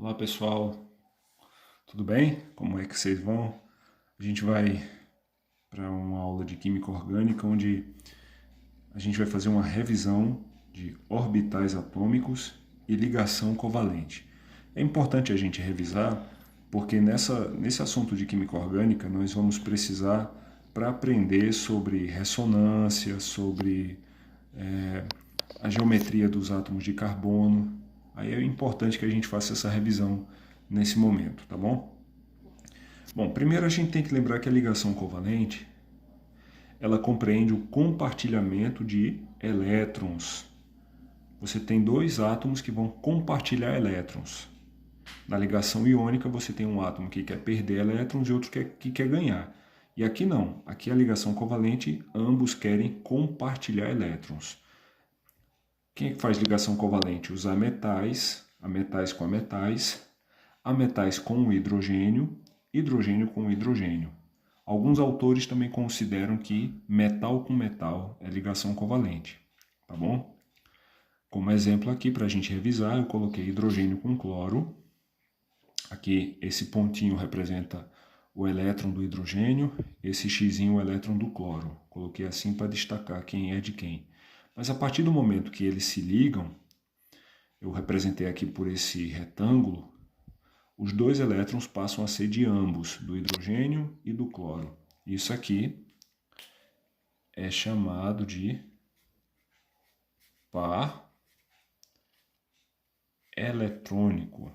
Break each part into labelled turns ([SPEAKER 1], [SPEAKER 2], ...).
[SPEAKER 1] Olá pessoal, tudo bem? Como é que vocês vão? A gente vai para uma aula de Química Orgânica onde a gente vai fazer uma revisão de orbitais atômicos e ligação covalente. É importante a gente revisar porque nesse assunto de Química Orgânica nós vamos precisar para aprender sobre ressonância, sobre a geometria dos átomos de carbono. Aí é importante que a gente faça essa revisão nesse momento, tá bom? Bom, primeiro a gente tem que lembrar que a ligação covalente ela compreende o compartilhamento de elétrons. Você tem dois átomos que vão compartilhar elétrons. Na ligação iônica você tem um átomo que quer perder elétrons e outro que quer ganhar. E aqui não, aqui a ligação covalente, ambos querem compartilhar elétrons. Quem é que faz ligação covalente? Usar metais, a metais com a metais com hidrogênio, hidrogênio com hidrogênio. Alguns autores também consideram que metal com metal é ligação covalente, tá bom? Como exemplo aqui, para a gente revisar, eu coloquei hidrogênio com cloro. Aqui, esse pontinho representa o elétron do hidrogênio, esse xzinho o elétron do cloro. Coloquei assim para destacar quem é de quem. Mas a partir do momento que eles se ligam, eu representei aqui por esse retângulo, os dois elétrons passam a ser de ambos, do hidrogênio e do cloro. Isso aqui é chamado de par eletrônico,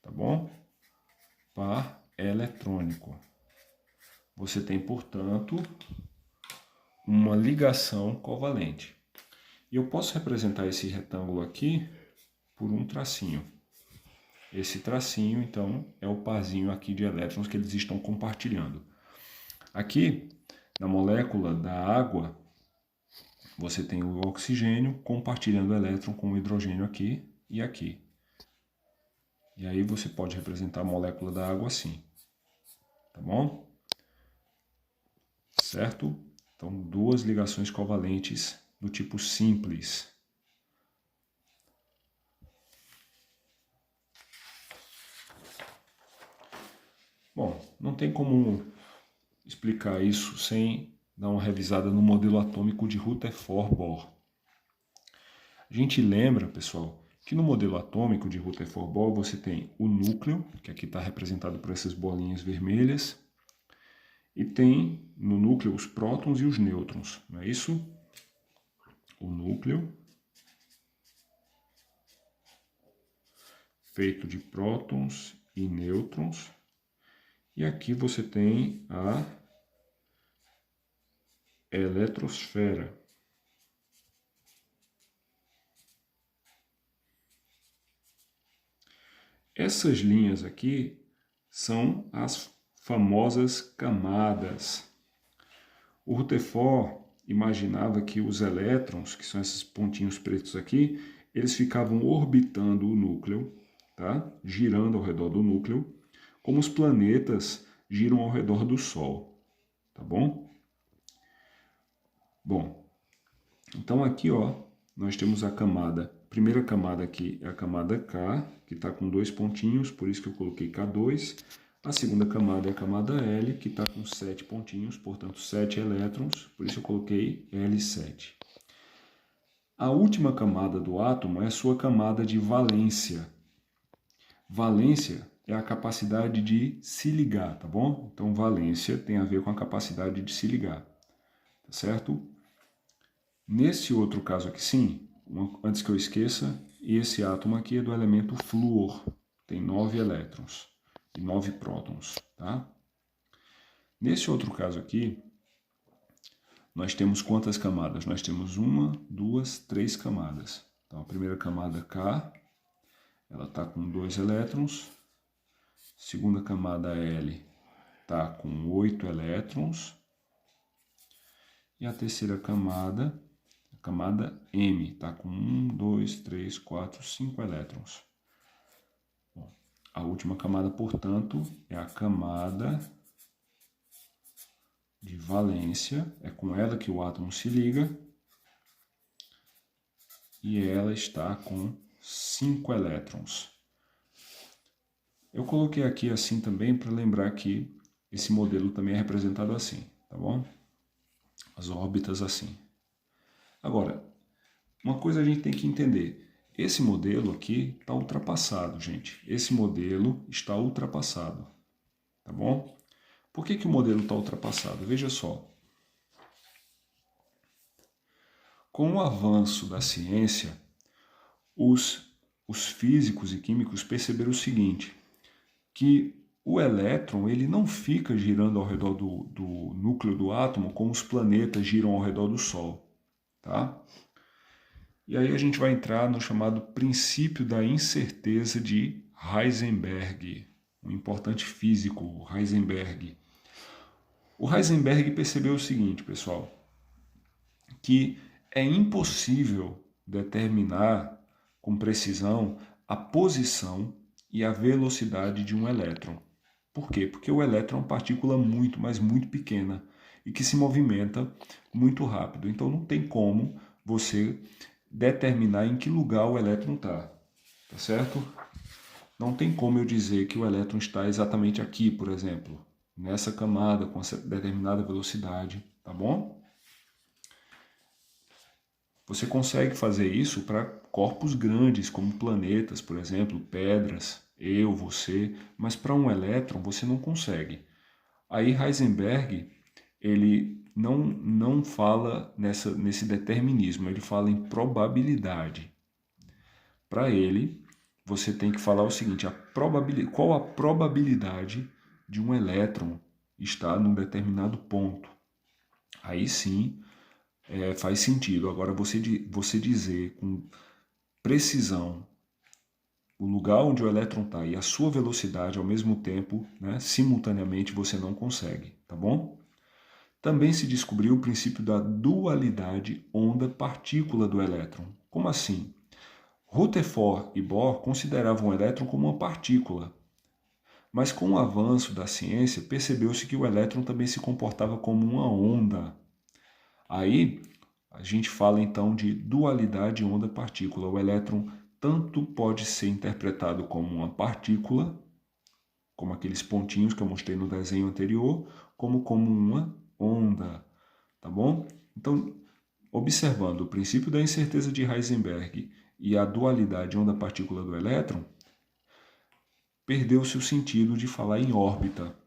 [SPEAKER 1] tá bom? Par eletrônico. Você tem, portanto, uma ligação covalente. E eu posso representar esse retângulo aqui por um tracinho. Esse tracinho, então, é o parzinho aqui de elétrons que eles estão compartilhando. Aqui, na molécula da água, você tem o oxigênio compartilhando o elétron com o hidrogênio aqui e aqui. E aí você pode representar a molécula da água assim. Tá bom? Certo? Então, duas ligações covalentes do tipo simples. Bom, não tem como explicar isso sem dar uma revisada no modelo atômico de Rutherford-Bohr. A gente lembra, pessoal, que no modelo atômico de Rutherford-Bohr você tem o núcleo, que aqui está representado por essas bolinhas vermelhas, e tem no núcleo os prótons e os nêutrons, não é isso? O núcleo feito de prótons e nêutrons. E aqui você tem a eletrosfera. Essas linhas aqui são as famosas camadas. O Rutherford imaginava que os elétrons, que são esses pontinhos pretos aqui, eles ficavam orbitando o núcleo, tá? Girando ao redor do núcleo, como os planetas giram ao redor do Sol, tá bom? Bom, então aqui ó, nós temos a camada, a primeira camada aqui é a camada K, que está com dois pontinhos, por isso que eu coloquei K2. A segunda camada é a camada L, que está com 7 pontinhos, portanto 7 elétrons, por isso eu coloquei L7. A última camada do átomo é a sua camada de valência. Valência é a capacidade de se ligar, tá bom? Então, valência tem a ver com a capacidade de se ligar, tá certo? Nesse outro caso aqui, sim, antes que eu esqueça, esse átomo aqui é do elemento flúor, tem 9 elétrons e 9 prótons, tá? Nesse outro caso aqui, nós temos quantas camadas? Nós temos 1, 2, 3 camadas. Então, a primeira camada K, ela está com 2 elétrons. Segunda camada L está com 8 elétrons. E a terceira camada, a camada M, está com 1, 2, 3, 4, 5 elétrons. Bom, a última camada, portanto, é a camada de valência. É com ela que o átomo se liga. E ela está com 5 elétrons. Eu coloquei aqui assim também para lembrar que esse modelo também é representado assim, tá bom? As órbitas assim. Agora, uma coisa a gente tem que entender. Esse modelo aqui está ultrapassado, gente. Esse modelo está ultrapassado, tá bom? Por que o modelo está ultrapassado? Veja só. Com o avanço da ciência, os físicos e químicos perceberam o seguinte, que o elétron ele não fica girando ao redor do núcleo do átomo como os planetas giram ao redor do Sol, tá? E aí a gente vai entrar no chamado princípio da incerteza de Heisenberg, um importante físico, Heisenberg. O Heisenberg percebeu o seguinte, pessoal, que é impossível determinar com precisão a posição e a velocidade de um elétron. Por quê? Porque o elétron é uma partícula muito, mas muito pequena e que se movimenta muito rápido. Então não tem como você determinar em que lugar o elétron está, tá certo? Não tem como eu dizer que o elétron está exatamente aqui, por exemplo, nessa camada com determinada velocidade, tá bom? Você consegue fazer isso para corpos grandes, como planetas, por exemplo, pedras, eu, você, mas para um elétron você não consegue. Aí Heisenberg, ele não fala nesse determinismo, ele fala em probabilidade. Para ele, você tem que falar o seguinte, qual a probabilidade de um elétron estar num determinado ponto. Aí sim, faz sentido. Agora, você dizer com precisão o lugar onde o elétron está e a sua velocidade ao mesmo tempo, né, simultaneamente, você não consegue, tá bom? Também se descobriu o princípio da dualidade onda-partícula do elétron. Como assim? Rutherford e Bohr consideravam o elétron como uma partícula, mas com o avanço da ciência percebeu-se que o elétron também se comportava como uma onda. Aí a gente fala então de dualidade onda-partícula. O elétron tanto pode ser interpretado como uma partícula, como aqueles pontinhos que eu mostrei no desenho anterior, como uma onda, tá bom? Então, observando o princípio da incerteza de Heisenberg e a dualidade onda-partícula do elétron, perdeu-se o sentido de falar em órbita.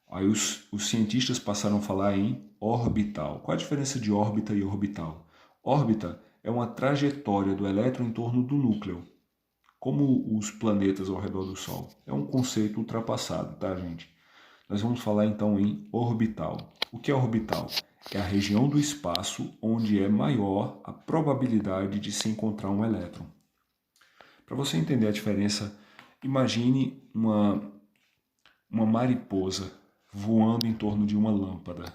[SPEAKER 1] Aí os cientistas passaram a falar em orbital. Qual a diferença de órbita e orbital? Órbita é uma trajetória do elétron em torno do núcleo, como os planetas ao redor do Sol. É um conceito ultrapassado, tá, gente? Nós vamos falar então em orbital. O que é orbital? É a região do espaço onde é maior a probabilidade de se encontrar um elétron. Para você entender a diferença, imagine uma mariposa voando em torno de uma lâmpada.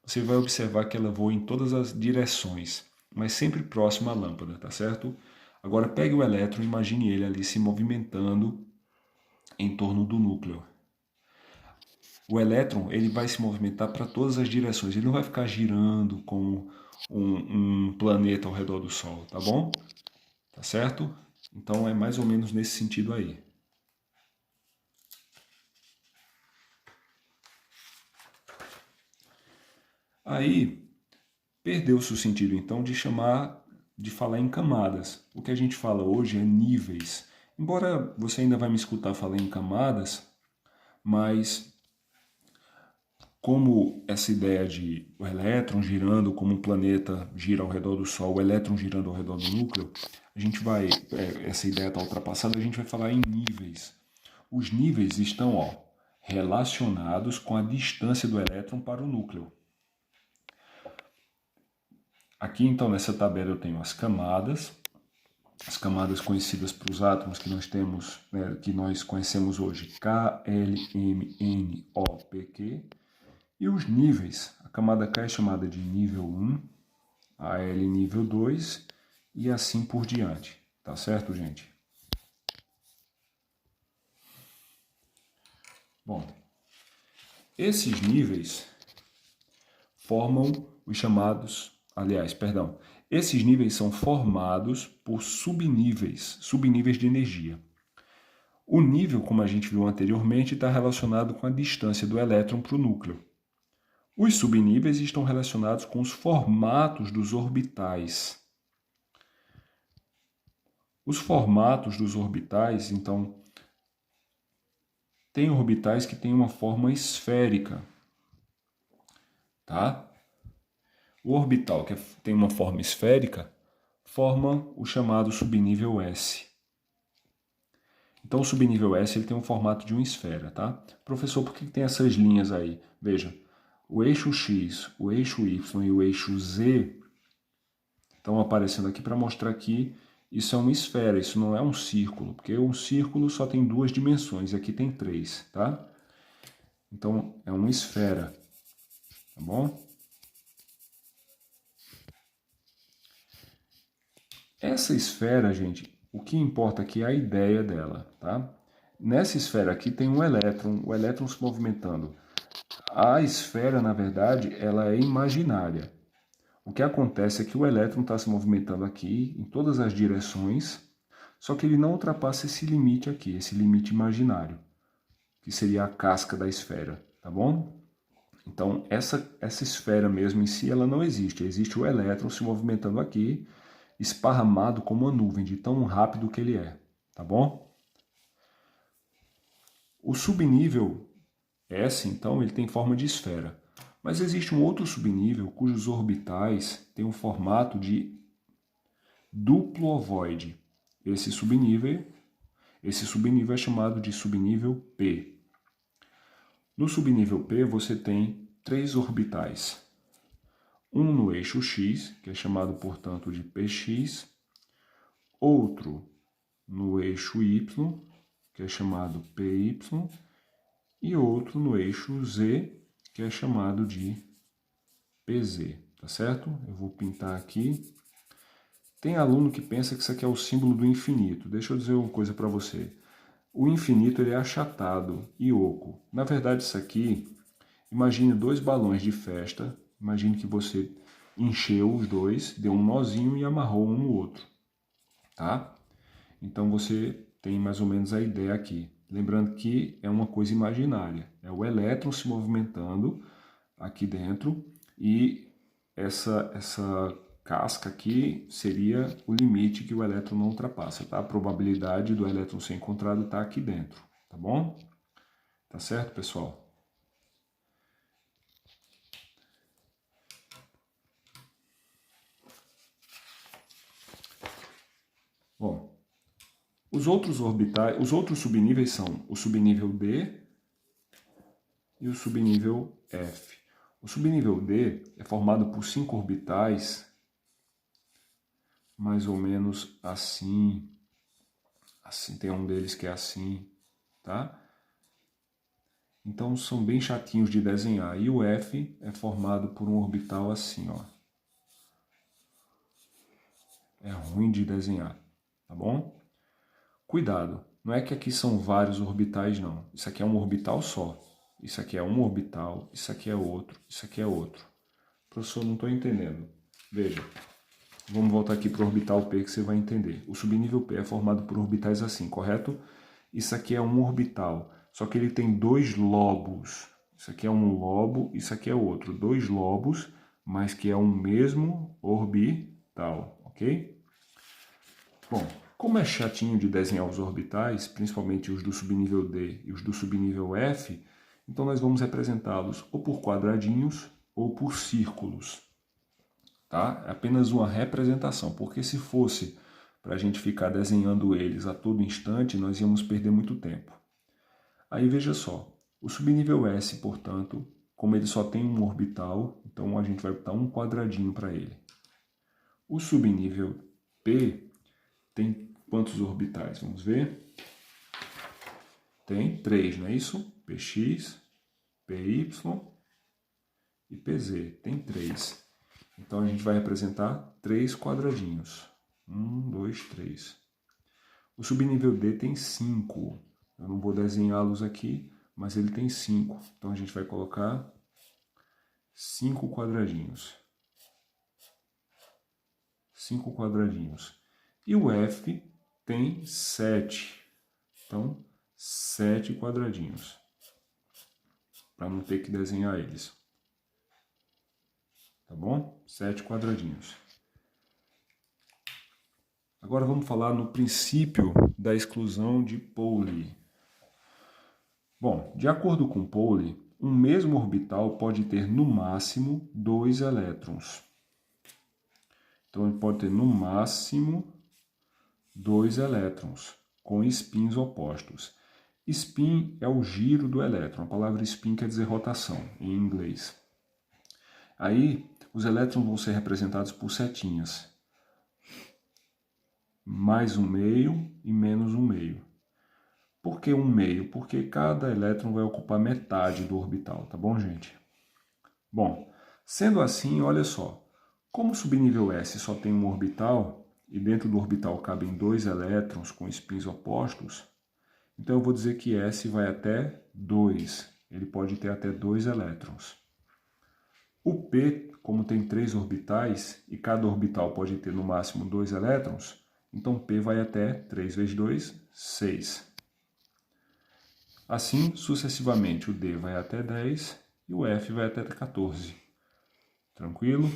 [SPEAKER 1] Você vai observar que ela voa em todas as direções, mas sempre próxima à lâmpada, tá certo? Agora pegue o elétron e imagine ele ali se movimentando em torno do núcleo. O elétron ele vai se movimentar para todas as direções, ele não vai ficar girando como um planeta ao redor do Sol, tá bom? Tá certo? Então é mais ou menos nesse sentido aí. Aí perdeu-se o sentido então de falar em camadas. O que a gente fala hoje é níveis. Embora você ainda vai me escutar falar em camadas, mas como essa ideia de o elétron girando como um planeta gira ao redor do Sol, o elétron girando ao redor do núcleo, a gente vai, essa ideia está ultrapassada, a gente vai falar em níveis. Os níveis estão relacionados com a distância do elétron para o núcleo. Aqui então nessa tabela eu tenho as camadas conhecidas para os átomos que nós temos, que nós conhecemos hoje, K, L, M, N, O, P, Q, e os níveis. A camada K é chamada de nível 1, a L nível 2 e assim por diante. Tá certo, gente? Bom, esses níveis formam os chamados, esses níveis são formados por subníveis de energia. O nível, como a gente viu anteriormente, está relacionado com a distância do elétron para o núcleo. Os subníveis estão relacionados com os formatos dos orbitais. Os formatos dos orbitais, então, tem orbitais que têm uma forma esférica, tá? O orbital que tem uma forma esférica forma o chamado subnível S. Então, o subnível S ele tem um formato de uma esfera, tá? Professor, por que tem essas linhas aí? Veja, o eixo X, o eixo Y e o eixo Z estão aparecendo aqui para mostrar que isso é uma esfera, isso não é um círculo, porque um círculo só tem 2 dimensões e aqui tem 3, tá? Então, é uma esfera, tá bom? Essa esfera, gente, o que importa aqui é a ideia dela, tá? Nessa esfera aqui tem um elétron, o elétron se movimentando. A esfera, na verdade, ela é imaginária. O que acontece é que o elétron está se movimentando aqui em todas as direções, só que ele não ultrapassa esse limite aqui, esse limite imaginário, que seria a casca da esfera, tá bom? Então, essa esfera mesmo em si, ela não existe. Existe o elétron se movimentando aqui, esparramado como uma nuvem, de tão rápido que ele é, tá bom? O subnível S, então, ele tem forma de esfera. Mas existe um outro subnível cujos orbitais têm um formato de duplo ovoide. Esse subnível é chamado de subnível P. No subnível P você tem 3 orbitais. Um no eixo X, que é chamado, portanto, de PX. Outro no eixo Y, que é chamado PY. E outro no eixo Z, que é chamado de PZ, tá certo? Eu vou pintar aqui. Tem aluno que pensa que isso aqui é o símbolo do infinito. Deixa eu dizer uma coisa para você. O infinito ele é achatado e oco. Na verdade, isso aqui, imagine 2 balões de festa. Imagine que você encheu os dois, deu um nozinho e amarrou um no outro, tá? Então você tem mais ou menos a ideia aqui. Lembrando que é uma coisa imaginária. É o elétron se movimentando aqui dentro e essa casca aqui seria o limite que o elétron não ultrapassa, tá? A probabilidade do elétron ser encontrado está aqui dentro, tá bom? Tá certo, pessoal? Bom, os outros orbitais, os outros subníveis são o subnível D e o subnível F. O subnível D é formado por 5 orbitais, mais ou menos assim. Assim, tem um deles que é assim, tá? Então são bem chatinhos de desenhar. E o F é formado por um orbital assim, ó. É ruim de desenhar, tá bom? Cuidado, não é que aqui são vários orbitais, não. Isso aqui é um orbital só. Isso aqui é um orbital, isso aqui é outro, isso aqui é outro. Professor, não estou entendendo. Veja, vamos voltar aqui para o orbital P que você vai entender. O subnível P é formado por orbitais assim, correto? Isso aqui é um orbital, só que ele tem 2 lobos. Isso aqui é um lobo, isso aqui é outro. 2 lobos, mas que é um mesmo orbital, ok? Bom, como é chatinho de desenhar os orbitais, principalmente os do subnível D e os do subnível F, então nós vamos representá-los ou por quadradinhos ou por círculos. Tá? É apenas uma representação, porque se fosse para a gente ficar desenhando eles a todo instante, nós íamos perder muito tempo. Aí veja só, o subnível S, portanto, como ele só tem um orbital, então a gente vai botar um quadradinho para ele. O subnível P tem quantos orbitais? Vamos ver. Tem 3, não é isso? PX, PY e PZ. Tem 3. Então a gente vai representar 3 quadradinhos. 1, 2, 3. O subnível D tem 5. Eu não vou desenhá-los aqui, mas ele tem 5. Então a gente vai colocar 5 quadradinhos. 5 quadradinhos. E o F tem 7. Então 7 quadradinhos, para não ter que desenhar eles. Tá bom? 7 quadradinhos. Agora vamos falar no princípio da exclusão de Pauli. Bom, de acordo com Pauli, um mesmo orbital pode ter no máximo 2 elétrons. Então ele pode ter no máximo 2 elétrons, com spins opostos. Spin é o giro do elétron. A palavra spin quer dizer rotação, em inglês. Aí, os elétrons vão ser representados por setinhas. Mais um meio e menos um meio. Por que um meio? Porque cada elétron vai ocupar metade do orbital, tá bom, gente? Bom, sendo assim, olha só. Como o subnível S só tem um orbital, e dentro do orbital cabem 2 elétrons com spins opostos, então eu vou dizer que S vai até 2. Ele pode ter até 2 elétrons. O P, como tem 3 orbitais, e cada orbital pode ter no máximo 2 elétrons, então P vai até 3 vezes 2, 6. Assim, sucessivamente, o D vai até 10 e o F vai até 14. Tranquilo?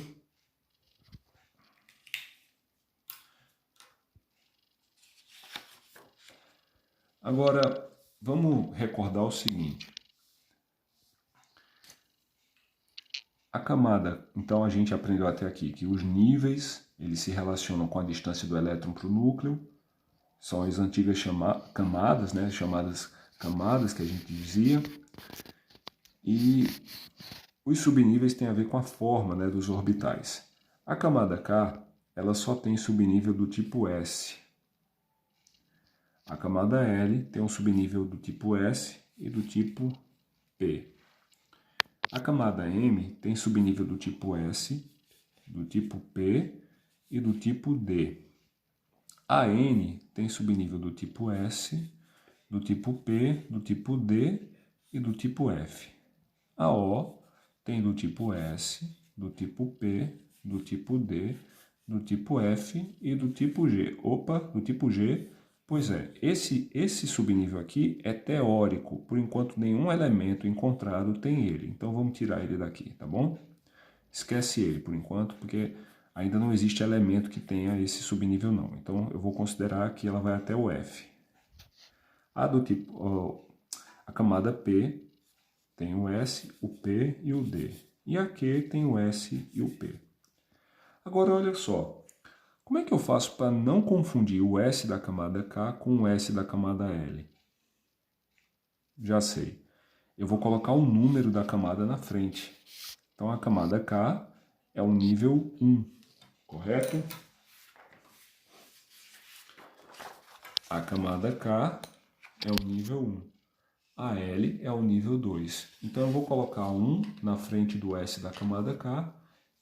[SPEAKER 1] Agora, vamos recordar o seguinte. A camada, então a gente aprendeu até aqui que os níveis, eles se relacionam com a distância do elétron para o núcleo. São as antigas camadas, né? Chamadas camadas que a gente dizia. E os subníveis têm a ver com a forma, né, dos orbitais. A camada K, ela só tem subnível do tipo S. A camada L tem um subnível do tipo S e do tipo P. A camada M tem subnível do tipo S, do tipo P e do tipo D. A N tem subnível do tipo S, do tipo P, do tipo D e do tipo F. A O tem do tipo S, do tipo P, do tipo D, do tipo F e do tipo G. Opa, do tipo G. Pois é, esse subnível aqui é teórico, por enquanto nenhum elemento encontrado tem ele. Então vamos tirar ele daqui, tá bom? Esquece ele por enquanto, porque ainda não existe elemento que tenha esse subnível não. Então eu vou considerar que ela vai até o F. A camada P tem o S, o P e o D. E a Q tem o S e o P. Agora olha só. Como é que eu faço para não confundir o S da camada K com o S da camada L? Já sei. Eu vou colocar o número da camada na frente. Então, a camada K é o nível 1, correto? A camada K é o nível 1. A L é o nível 2. Então, eu vou colocar 1 na frente do S da camada K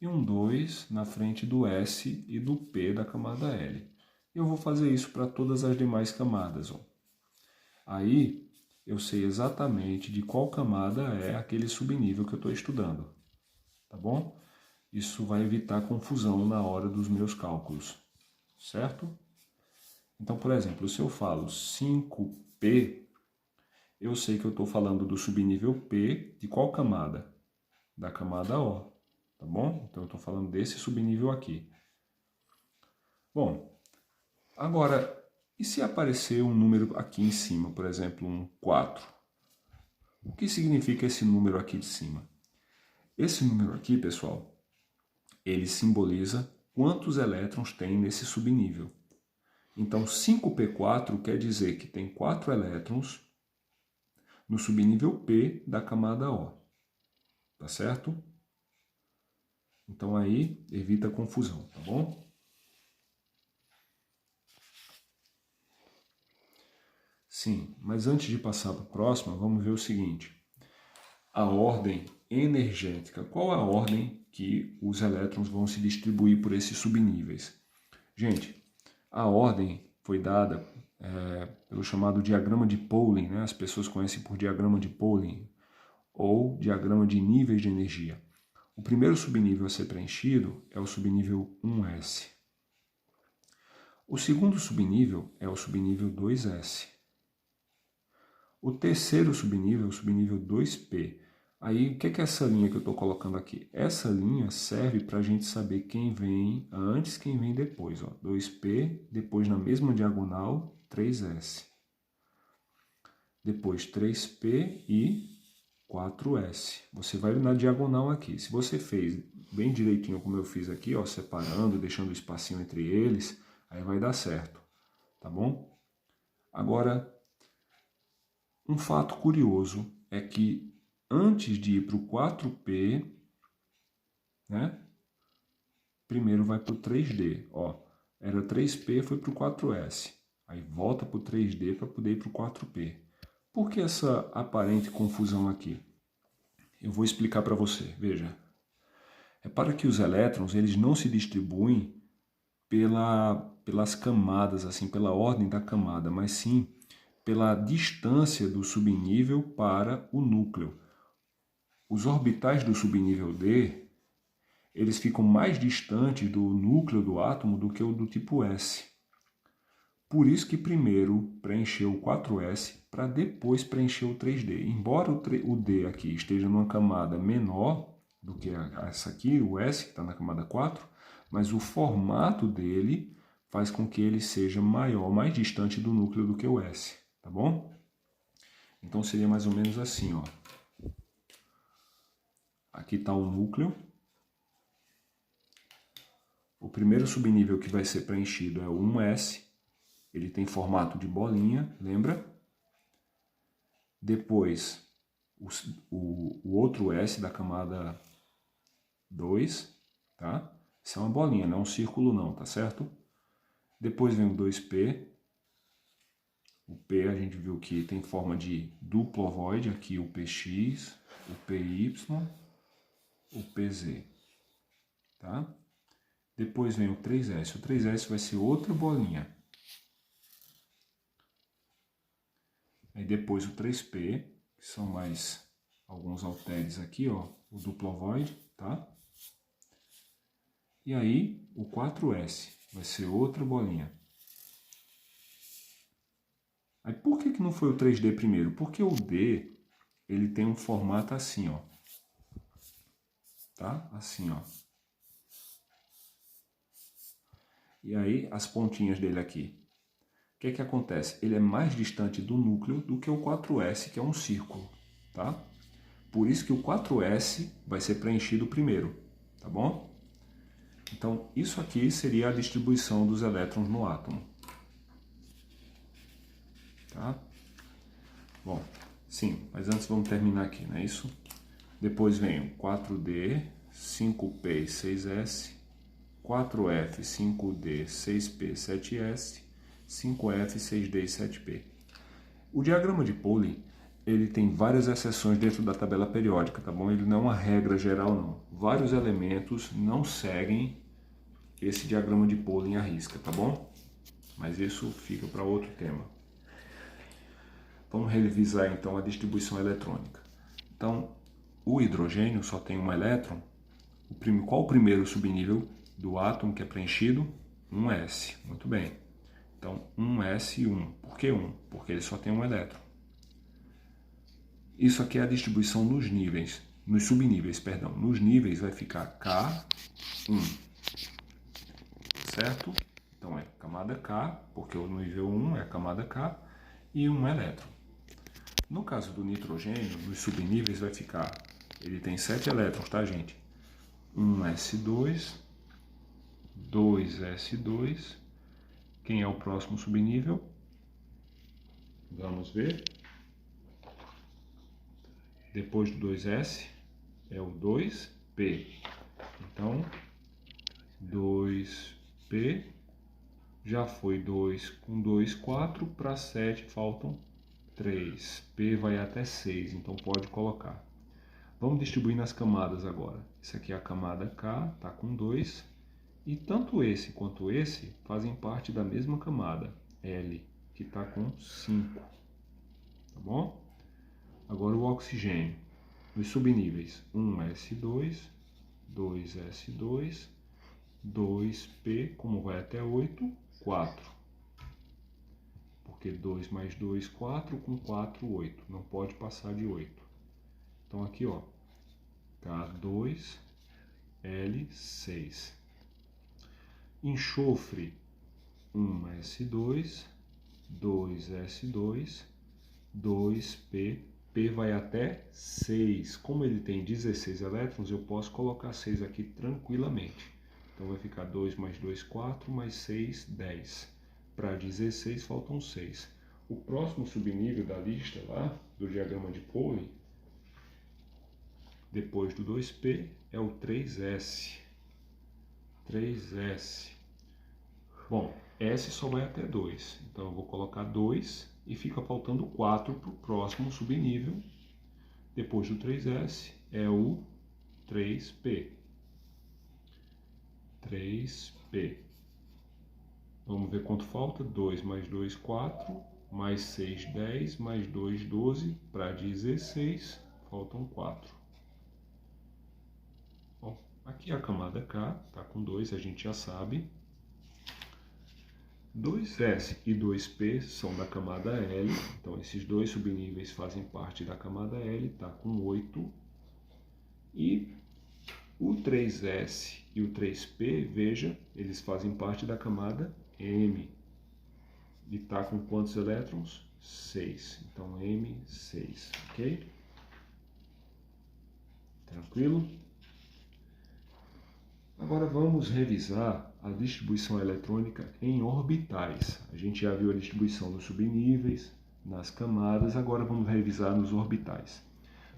[SPEAKER 1] e um 2 na frente do S e do P da camada L. Eu vou fazer isso para todas as demais camadas. Ó. Aí, eu sei exatamente de qual camada é aquele subnível que eu estou estudando. Tá bom? Isso vai evitar confusão na hora dos meus cálculos. Certo? Então, por exemplo, se eu falo 5P, eu sei que eu estou falando do subnível P de qual camada? Da camada O. Tá bom? Então, eu estou falando desse subnível aqui. Bom, agora, e se aparecer um número aqui em cima, por exemplo, um 4? O que significa esse número aqui de cima? Esse número aqui, pessoal, ele simboliza quantos elétrons tem nesse subnível. Então, 5P4 quer dizer que tem 4 elétrons no subnível P da camada O. Tá certo? Então aí evita confusão, tá bom? Sim, mas antes de passar para a próxima, vamos ver o seguinte. A ordem energética. Qual a ordem que os elétrons vão se distribuir por esses subníveis? Gente, a ordem foi dada pelo chamado diagrama de Pauling, né? As pessoas conhecem por diagrama de Pauling, ou diagrama de níveis de energia. O primeiro subnível a ser preenchido é o subnível 1S. O segundo subnível é o subnível 2S. O terceiro subnível é o subnível 2P. Aí, o que é essa linha que eu estou colocando aqui? Essa linha serve para a gente saber quem vem antes, quem vem depois. Ó. 2P, depois na mesma diagonal, 3S. Depois 3P e 4S. Você vai na diagonal aqui. Se você fez bem direitinho como eu fiz aqui, ó, separando, deixando o espacinho entre eles, aí vai dar certo, tá bom? Agora, um fato curioso é que antes de ir para o 4P, né, primeiro vai para o 3D. Ó, era 3P, foi para o 4S. Aí volta para o 3D para poder ir para o 4P. Por que essa aparente confusão aqui? Eu vou explicar para você. Veja, é para que os elétrons eles não se distribuem pelas camadas, assim, pela ordem da camada, mas sim pela distância do subnível para o núcleo. Os orbitais do subnível D, eles ficam mais distantes do núcleo do átomo do que o do tipo S. Por isso que primeiro preencheu o 4S para depois preencher o 3D. Embora o D aqui esteja numa camada menor do que essa aqui, o S, que está na camada 4, mas o formato dele faz com que ele seja maior, mais distante do núcleo do que o S, tá bom? Então seria mais ou menos assim, ó. Aqui está o núcleo. O primeiro subnível que vai ser preenchido é o 1S. Ele tem formato de bolinha, lembra? Depois, o outro S da camada 2, tá? Isso é uma bolinha, não é um círculo não, tá certo? Depois vem o 2P. O P a gente viu que tem forma de duplo ovoide, aqui o PX, o PY, o PZ, tá? Depois vem o 3S. O 3S vai ser outra bolinha. Aí depois o 3P, que são mais alguns halteres aqui, ó, o duplo ovoide, tá? E aí o 4S vai ser outra bolinha. Aí por que não foi o 3D primeiro? Porque o D, ele tem um formato assim, ó. Tá? Assim, ó. E aí as pontinhas dele aqui. O que acontece? Ele é mais distante do núcleo do que o 4S, que é um círculo, tá? Por isso que o 4S vai ser preenchido primeiro, tá bom? Então, isso aqui seria a distribuição dos elétrons no átomo. Tá? Bom, sim, mas antes vamos terminar aqui, não é isso? Depois vem o 4D, 5P e 6S, 4F, 5D, 6P, 7S, 5F, 6D e 7P. O diagrama de Pauling, ele tem várias exceções dentro da tabela periódica, tá bom? Ele não é uma regra geral, não. Vários elementos não seguem esse diagrama de Pauling à risca, tá bom? Mas isso fica para outro tema. Vamos revisar então a distribuição eletrônica. Então, o hidrogênio só tem um elétron. Qual o primeiro subnível do átomo que é preenchido? 1s. Muito bem. Então, 1s e 1. Por que 1? Porque ele só tem um elétron. Isso aqui é a distribuição nos níveis, nos subníveis, perdão. Nos níveis vai ficar K1, certo? Então é camada K, porque o nível 1 é a camada K, e um elétron. No caso do nitrogênio, nos subníveis vai ficar, ele tem 7 elétrons, tá, gente? 1s2, 2s2, quem é o próximo subnível? Vamos ver. Depois do 2S é o 2P. Então, 2P já foi 2 com 2, 4, para 7 faltam 3. P vai até 6, então pode colocar. Vamos distribuir nas camadas agora. Essa aqui é a camada K, está com 2. E tanto esse quanto esse fazem parte da mesma camada, L, que está com 5. Tá bom? Agora o oxigênio. Nos subníveis 1s2, 2s2, 2p, como vai até 8, 4. porque 2 mais 2, 4, com 4, 8. Não pode passar de 8. Então aqui, ó, K2L6. Enxofre, 1S2, 2S2, 2P. P vai até 6. Como ele tem 16 elétrons, eu posso colocar 6 aqui tranquilamente. Então vai ficar 2 mais 2, 4, mais 6, 10. Para 16 faltam 6. O próximo subnível da lista lá, do diagrama de Pauling, depois do 2P, é o 3S. 3S. Bom, S só vai até 2. Então eu vou colocar 2 e fica faltando 4 para o próximo subnível. Depois do 3S é o 3P. 3P. Vamos ver quanto falta. 2 mais 2, 4. Mais 6, 10. Mais 2, 12. Para 16, faltam 4. Bom, aqui a camada K está com 2, a gente já sabe. 2S e 2P são da camada L, então esses dois subníveis fazem parte da camada L, está com 8. E o 3S e o 3P, veja, eles fazem parte da camada M. E está com quantos elétrons? 6. Então M6, ok? Tranquilo? Agora vamos revisar a distribuição eletrônica em orbitais. A gente já viu a distribuição nos subníveis, nas camadas, agora vamos revisar nos orbitais.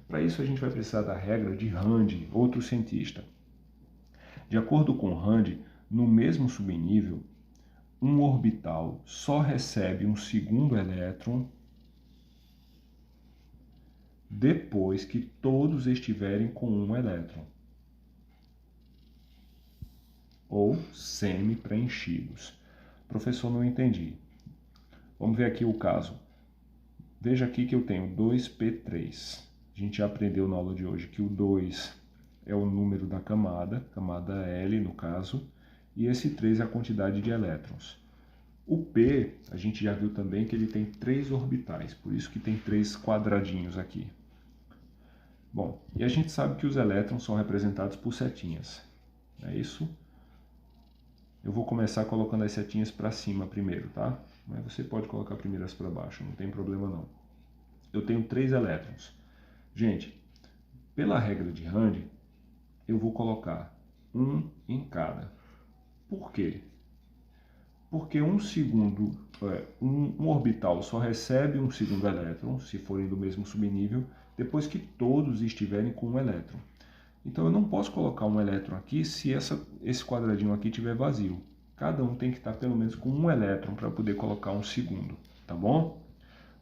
[SPEAKER 1] Para isso a gente vai precisar da regra de Rand, outro cientista. De acordo com Rand, no mesmo subnível, um orbital só recebe um segundo elétron depois que todos estiverem com um elétron, ou semi-preenchidos. Professor, não entendi. Vamos ver aqui o caso. Veja aqui que eu tenho 2P3. A gente já aprendeu na aula de hoje que o 2 é o número da camada L no caso, e esse 3 é a quantidade de elétrons. O P, a gente já viu também que ele tem 3 orbitais, por isso que tem 3 quadradinhos aqui. Bom, e a gente sabe que os elétrons são representados por setinhas, não é isso? Eu vou começar colocando as setinhas para cima primeiro, tá? Mas você pode colocar primeiro as para baixo, não tem problema não. Eu tenho 3 elétrons. Gente, pela regra de Rand, eu vou colocar um em cada. Por quê? Porque um orbital só recebe um segundo elétron, se forem do mesmo subnível, depois que todos estiverem com um elétron. Então eu não posso colocar um elétron aqui se esse quadradinho aqui estiver vazio. Cada um tem que estar pelo menos com um elétron para poder colocar um segundo, tá bom?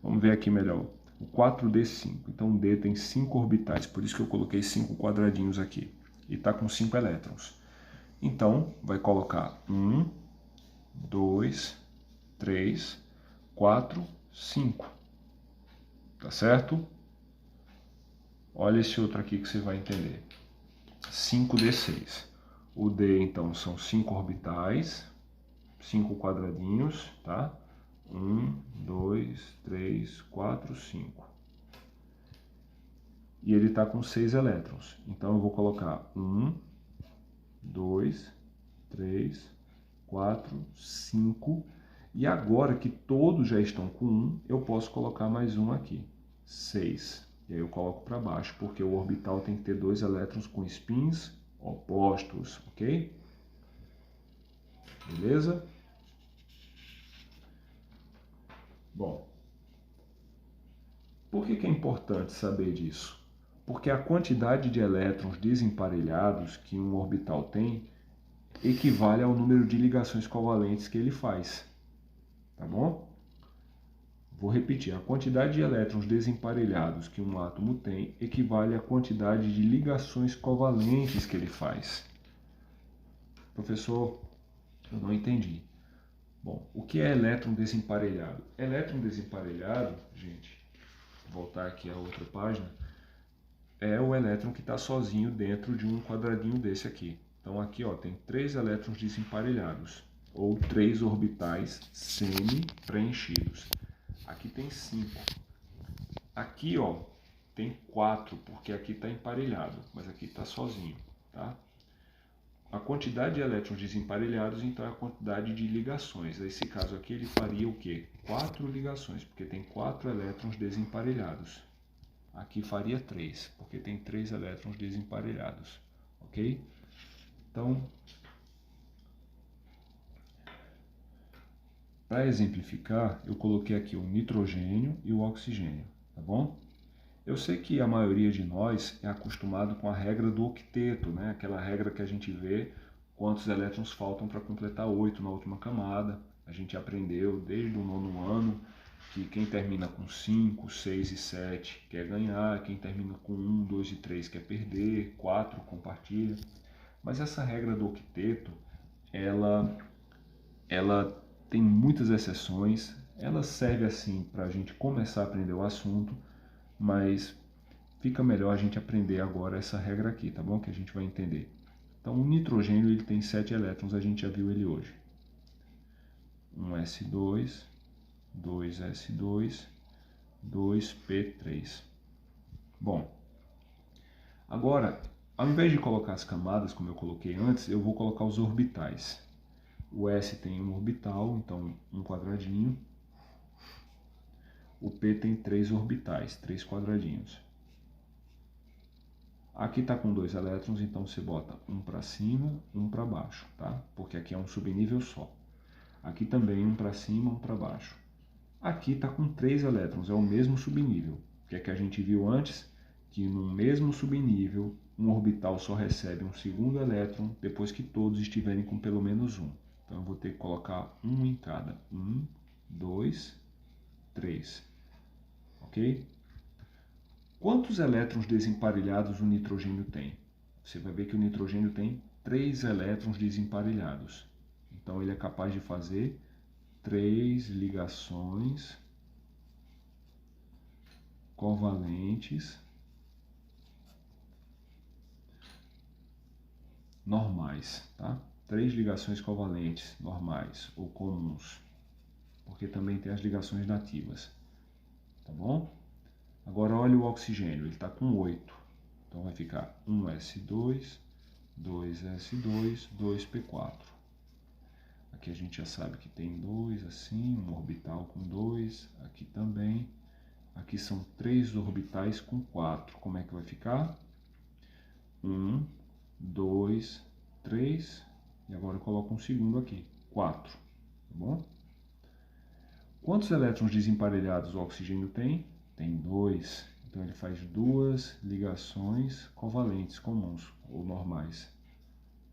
[SPEAKER 1] Vamos ver aqui melhor. O 4D5. Então o D tem 5 orbitais, por isso que eu coloquei 5 quadradinhos aqui. E está com 5 elétrons. Então vai colocar 1, 2, 3, 4, 5. Tá certo? Olha esse outro aqui que você vai entender. 5D6. O D, então, são 5 orbitais, 5 quadradinhos, tá? 1, 2, 3, 4, 5. E ele está com 6 elétrons. Então, eu vou colocar 1, 2, 3, 4, 5. E agora que todos já estão com 1, eu posso colocar mais um aqui, 6. E aí eu coloco para baixo, porque o orbital tem que ter 2 elétrons com spins opostos, ok? Beleza? Bom, por que é importante saber disso? Porque a quantidade de elétrons desemparelhados que um orbital tem equivale ao número de ligações covalentes que ele faz, tá bom? Vou repetir, a quantidade de elétrons desemparelhados que um átomo tem equivale à quantidade de ligações covalentes que ele faz. Professor, eu não entendi. Bom, o que é elétron desemparelhado? Elétron desemparelhado, gente, vou voltar aqui a outra página, é o elétron que está sozinho dentro de um quadradinho desse aqui. Então aqui ó, tem 3 elétrons desemparelhados, ou 3 orbitais semi-preenchidos. aqui tem 5. Aqui, ó, tem 4, porque aqui está emparelhado, mas aqui está sozinho, tá? A quantidade de elétrons desemparelhados, então, é a quantidade de ligações. Nesse caso aqui, ele faria o quê? 4 ligações, porque tem 4 elétrons desemparelhados. Aqui faria 3, porque tem 3 elétrons desemparelhados, ok? Então, para exemplificar, eu coloquei aqui o nitrogênio e o oxigênio, tá bom? Eu sei que a maioria de nós é acostumado com a regra do octeto, né? Aquela regra que a gente vê quantos elétrons faltam para completar 8 na última camada. A gente aprendeu desde o 9º ano que quem termina com 5, 6 e 7 quer ganhar, quem termina com 1, 2 e 3 quer perder, 4 compartilha. Mas essa regra do octeto, ela tem muitas exceções, ela serve assim para a gente começar a aprender o assunto, mas fica melhor a gente aprender agora essa regra aqui, tá bom? Que a gente vai entender. Então, o nitrogênio ele tem 7 elétrons, a gente já viu ele hoje. 1s2, 2s2, 2p3. Bom, agora, ao invés de colocar as camadas, como eu coloquei antes, eu vou colocar os orbitais. O S tem um orbital, então um quadradinho. O P tem 3 orbitais, 3 quadradinhos. Aqui está com 2 elétrons, então você bota um para cima, um para baixo, tá? Porque aqui é um subnível só. Aqui também um para cima, um para baixo. Aqui está com 3 elétrons, é o mesmo subnível. O que é que a gente viu antes? Que no mesmo subnível, um orbital só recebe um segundo elétron depois que todos estiverem com pelo menos um. Então eu vou ter que colocar um em cada. 1, 2, 3. Ok? Quantos elétrons desemparelhados o nitrogênio tem? Você vai ver que o nitrogênio tem 3 elétrons desemparelhados. Então ele é capaz de fazer 3 ligações covalentes normais, tá? 3 ligações covalentes normais ou comuns, porque também tem as ligações nativas, tá bom? Agora olha o oxigênio, ele está com 8, então vai ficar 1s2, 2s2, 2p4. Aqui a gente já sabe que tem 2 assim, um orbital com 2, aqui também. Aqui são 3 orbitais com 4. Como é que vai ficar? 1, 2, 3. E agora eu coloco um segundo aqui. 4. Tá bom? Quantos elétrons desemparelhados o oxigênio tem? Tem 2. Então ele faz 2 ligações covalentes comuns ou normais.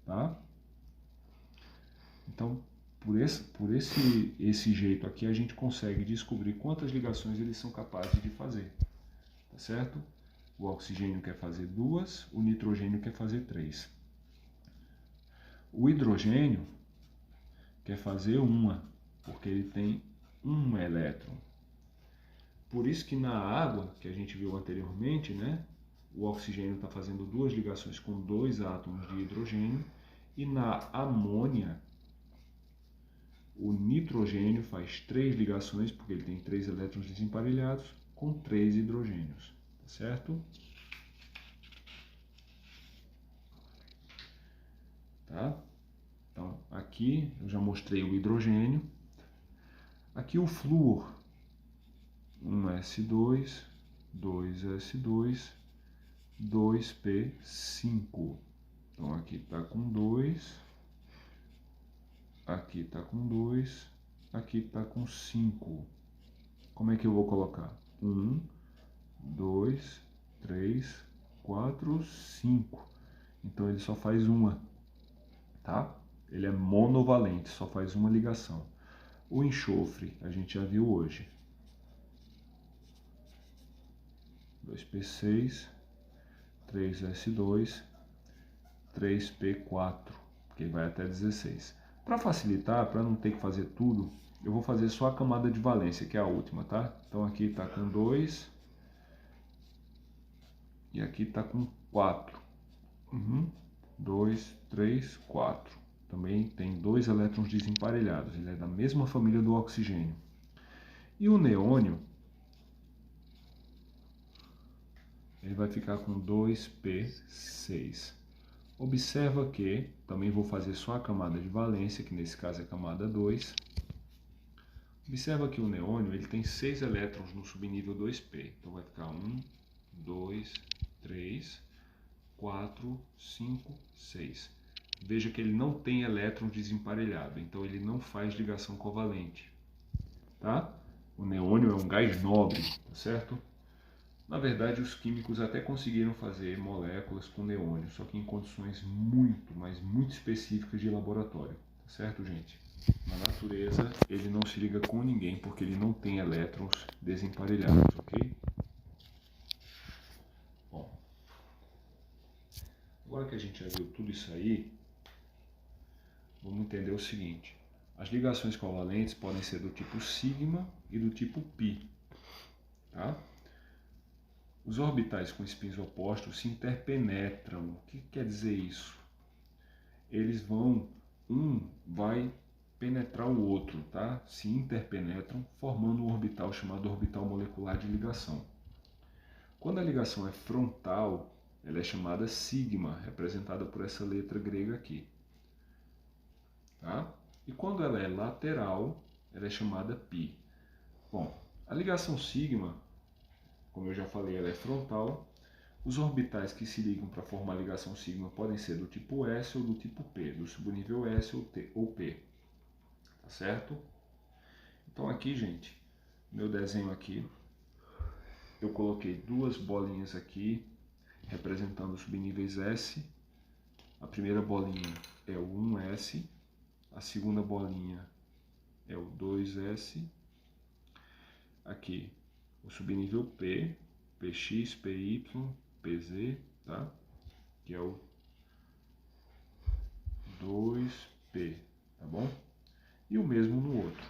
[SPEAKER 1] Tá? Então, por esse jeito aqui, a gente consegue descobrir quantas ligações eles são capazes de fazer. Tá certo? O oxigênio quer fazer 2, o nitrogênio quer fazer 3. O hidrogênio quer fazer 1, porque ele tem 1 elétron. Por isso que na água, que a gente viu anteriormente, né, o oxigênio está fazendo 2 ligações com 2 átomos de hidrogênio, e na amônia, o nitrogênio faz 3 ligações, porque ele tem 3 elétrons desemparelhados, com 3 hidrogênios, tá certo? Tá? Então, aqui eu já mostrei o hidrogênio. Aqui o flúor, 1s2, 2s2, 2p5. Então aqui está com 2, aqui está com 2, aqui está com 5. Como é que eu vou colocar? 1, 2, 3, 4, 5. Então ele só faz uma, tá? Ele é monovalente, só faz uma ligação. O enxofre a gente já viu hoje. 2p6, 3s2, 3p4, que vai até 16. Para facilitar, para não ter que fazer tudo, eu vou fazer só a camada de valência, que é a última, tá? Então aqui está com 2 e aqui está com 4. 2, 3, 4. Também tem 2 elétrons desemparelhados, ele é da mesma família do oxigênio. E o neônio, ele vai ficar com 2p6. Observa que, também vou fazer só a camada de valência, que nesse caso é a camada 2. Observa que o neônio ele tem 6 elétrons no subnível 2p. Então vai ficar 1, 2, 3, 4, 5, 6. Veja que ele não tem elétrons desemparelhado, então ele não faz ligação covalente. Tá? O neônio é um gás nobre, tá certo? Na verdade, os químicos até conseguiram fazer moléculas com neônio, só que em condições muito, mas muito específicas de laboratório. Tá certo, gente? Na natureza, ele não se liga com ninguém porque ele não tem elétrons desemparelhados, ok? Bom, agora que a gente já viu tudo isso aí, vamos entender o seguinte. As ligações covalentes podem ser do tipo sigma e do tipo pi, tá? Os orbitais com espinhos opostos se interpenetram. O que quer dizer isso? Eles vão, um vai penetrar o outro, tá? Se interpenetram, formando um orbital chamado orbital molecular de ligação. Quando a ligação é frontal, ela é chamada sigma, representada por essa letra grega aqui. Tá? E quando ela é lateral, ela é chamada pi. Bom, a ligação sigma, como eu já falei, ela é frontal. Os orbitais que se ligam para formar a ligação sigma podem ser do tipo S ou do tipo P, do subnível S ou P. Tá certo? Então aqui, gente, meu desenho aqui, eu coloquei duas bolinhas aqui, representando os subníveis S. A primeira bolinha é o 1S, a segunda bolinha é o 2S. Aqui, o subnível P, PX, PY, PZ, tá? Que é o 2P, tá bom? E o mesmo no outro.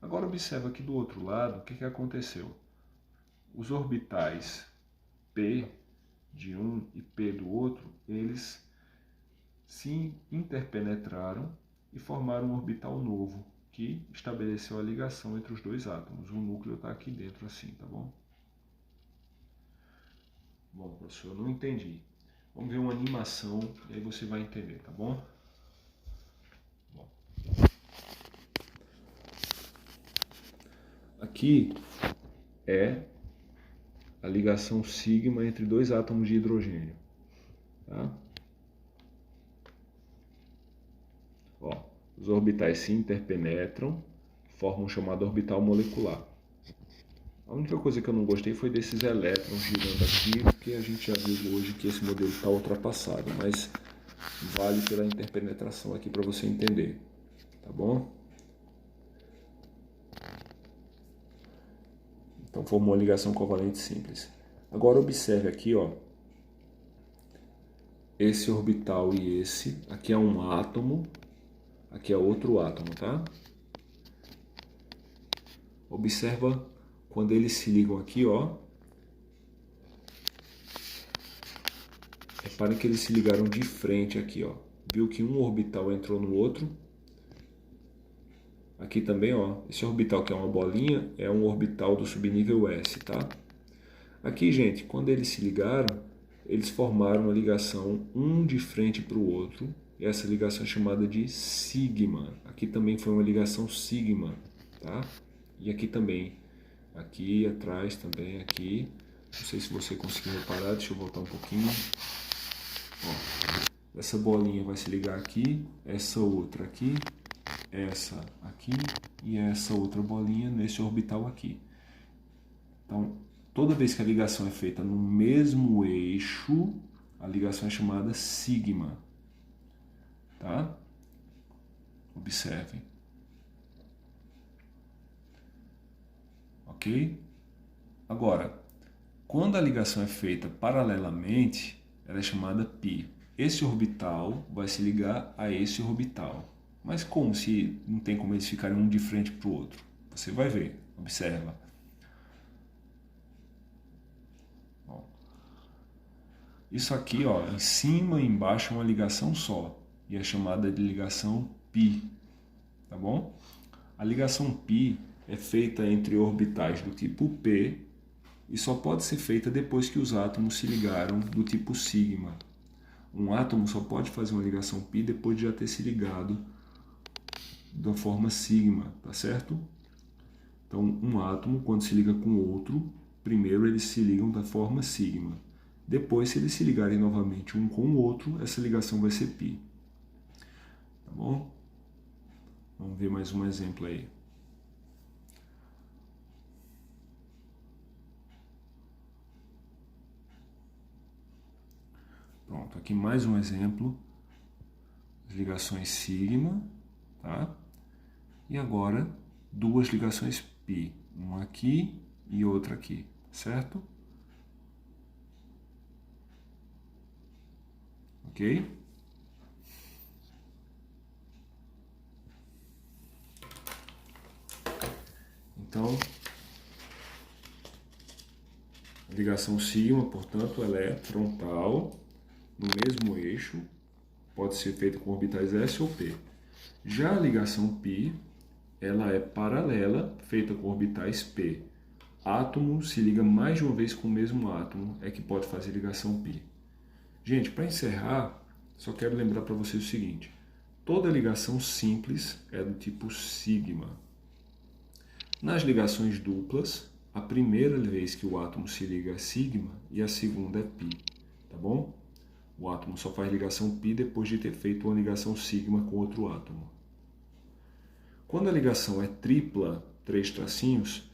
[SPEAKER 1] Agora observa aqui do outro lado, o que aconteceu? Os orbitais P de um e P do outro, eles se interpenetraram e formaram um orbital novo, que estabeleceu a ligação entre os dois átomos. O núcleo está aqui dentro assim, tá bom? Bom, professor, eu não entendi. Vamos ver uma animação e aí você vai entender, tá bom? Bom. Aqui é a ligação sigma entre dois átomos de hidrogênio, tá? Ó, os orbitais se interpenetram, formam um chamado orbital molecular. A única coisa que eu não gostei foi desses elétrons girando aqui, porque a gente já viu hoje que esse modelo está ultrapassado, mas vale pela interpenetração aqui para você entender, tá bom? Então formou uma ligação covalente simples. Agora observe aqui, ó, esse orbital e esse, aqui é um átomo, aqui é outro átomo, tá? Observa quando eles se ligam aqui, ó. Reparem que eles se ligaram de frente aqui, ó. Viu que um orbital entrou no outro. Aqui também, ó. Esse orbital que é uma bolinha é um orbital do subnível S, tá? Aqui, gente, quando eles se ligaram, eles formaram uma ligação um de frente para o outro. E essa ligação é chamada de sigma. Aqui também foi uma ligação sigma, tá? E aqui também. Aqui atrás também, aqui. Não sei se você conseguiu reparar, deixa eu voltar um pouquinho. Ó, essa bolinha vai se ligar aqui, essa outra aqui, essa aqui e essa outra bolinha nesse orbital aqui. Então, toda vez que a ligação é feita no mesmo eixo, a ligação é chamada sigma. Tá? Observem. Ok? Agora, quando a ligação é feita paralelamente, ela é chamada π. Esse orbital vai se ligar a esse orbital. Mas como se não tem como eles ficarem um de frente para o outro? Você vai ver, observa. Bom, isso aqui, ó, em cima e embaixo é uma ligação só, e é chamada de ligação π, tá bom? A ligação π é feita entre orbitais do tipo P e só pode ser feita depois que os átomos se ligaram do tipo sigma. Um átomo só pode fazer uma ligação π depois de já ter se ligado da forma sigma, tá certo? Então, um átomo, quando se liga com outro, primeiro eles se ligam da forma sigma. Depois, se eles se ligarem novamente um com o outro, essa ligação vai ser π. Tá bom? Vamos ver mais um exemplo aí. Pronto, aqui mais um exemplo. As ligações sigma, tá? E agora, duas ligações π. Uma aqui e outra aqui, certo? Ok? Então, a ligação sigma, portanto, ela é frontal, no mesmo eixo, pode ser feita com orbitais s ou p. Já a ligação π, ela é paralela, feita com orbitais p. Átomo se liga mais de uma vez com o mesmo átomo, é que pode fazer ligação π. Gente, para encerrar, só quero lembrar para vocês o seguinte: toda ligação simples é do tipo sigma. Nas ligações duplas, a primeira vez que o átomo se liga é sigma e a segunda é π, tá bom? O átomo só faz ligação π depois de ter feito uma ligação sigma com outro átomo. Quando a ligação é tripla, 3 tracinhos,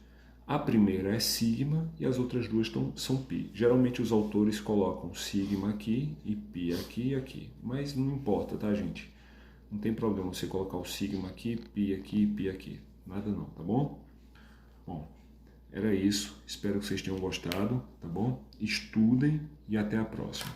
[SPEAKER 1] a primeira é sigma e as outras duas são π. Geralmente os autores colocam sigma aqui e π aqui e aqui, mas não importa, tá, gente? Não tem problema você colocar o sigma aqui, π aqui e π aqui. Nada não, tá bom? Bom, era isso. Espero que vocês tenham gostado, tá bom? Estudem e até a próxima.